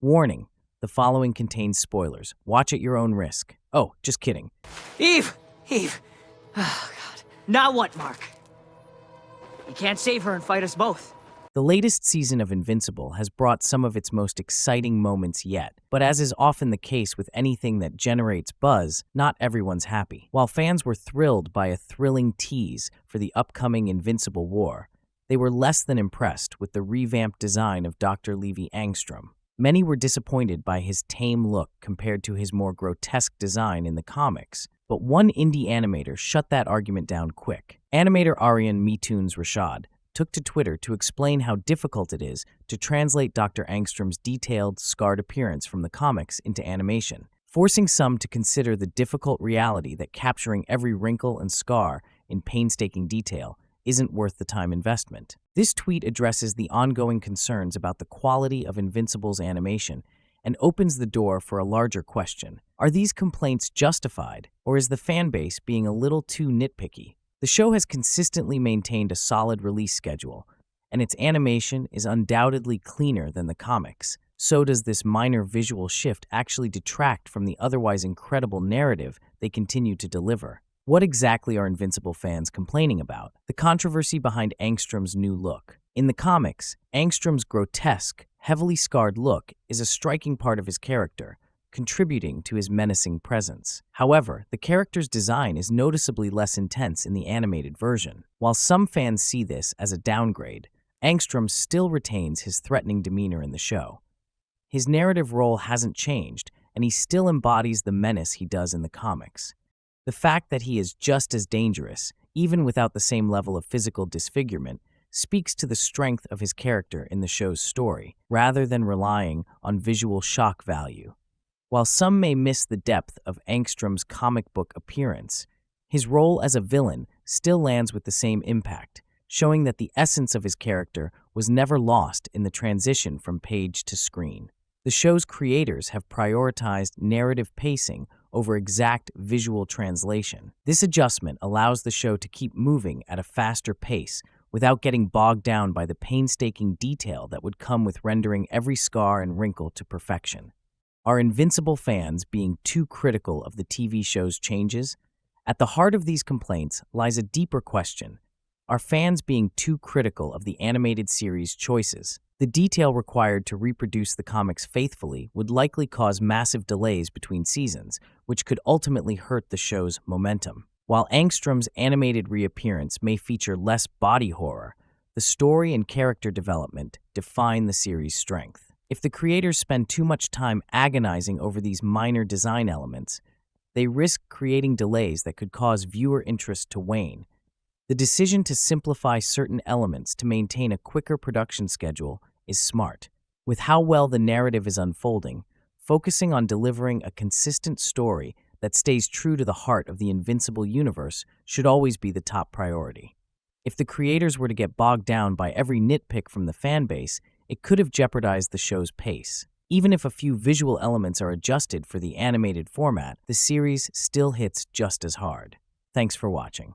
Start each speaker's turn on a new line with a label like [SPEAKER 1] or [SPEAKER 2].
[SPEAKER 1] Warning, the following contains spoilers. Watch at your own risk. Oh, just kidding.
[SPEAKER 2] Eve! Eve! Oh, God. Now what, Mark? You can't save her and fight us both.
[SPEAKER 1] The latest season of Invincible has brought some of its most exciting moments yet, but as is often the case with anything that generates buzz, not everyone's happy. While fans were thrilled by a thrilling tease for the upcoming Invincible War, they were less than impressed with the revamped design of Dr. Levi Angstrom. Many were disappointed by his tame look compared to his more grotesque design in the comics, but one indie animator shut that argument down quick. Animator Aryan Mitoons Rashad took to Twitter to explain how difficult it is to translate Dr. Angstrom's detailed, scarred appearance from the comics into animation, forcing some to consider the difficult reality that capturing every wrinkle and scar in painstaking detail isn't worth the time investment. This tweet addresses the ongoing concerns about the quality of Invincible's animation and opens the door for a larger question. Are these complaints justified, or is the fanbase being a little too nitpicky? The show has consistently maintained a solid release schedule, and its animation is undoubtedly cleaner than the comics. So does this minor visual shift actually detract from the otherwise incredible narrative they continue to deliver? What exactly are Invincible fans complaining about? The controversy behind Angstrom's new look. In the comics, Angstrom's grotesque, heavily scarred look is a striking part of his character, contributing to his menacing presence. However, the character's design is noticeably less intense in the animated version. While some fans see this as a downgrade, Angstrom still retains his threatening demeanor in the show. His narrative role hasn't changed, and he still embodies the menace he does in the comics. The fact that he is just as dangerous, even without the same level of physical disfigurement, speaks to the strength of his character in the show's story, rather than relying on visual shock value. While some may miss the depth of Angstrom's comic book appearance, his role as a villain still lands with the same impact, showing that the essence of his character was never lost in the transition from page to screen. The show's creators have prioritized narrative pacing over exact visual translation. This adjustment allows the show to keep moving at a faster pace without getting bogged down by the painstaking detail that would come with rendering every scar and wrinkle to perfection. Are Invincible fans being too critical of the TV show's changes? At the heart of these complaints lies a deeper question. Are fans being too critical of the animated series' choices? The detail required to reproduce the comics faithfully would likely cause massive delays between seasons, which could ultimately hurt the show's momentum. While Angstrom's animated reappearance may feature less body horror, the story and character development define the series' strength. If the creators spend too much time agonizing over these minor design elements, they risk creating delays that could cause viewer interest to wane. The decision to simplify certain elements to maintain a quicker production schedule is smart. With how well the narrative is unfolding, focusing on delivering a consistent story that stays true to the heart of the Invincible universe should always be the top priority. If the creators were to get bogged down by every nitpick from the fanbase, it could have jeopardized the show's pace. Even if a few visual elements are adjusted for the animated format, the series still hits just as hard. Thanks for watching.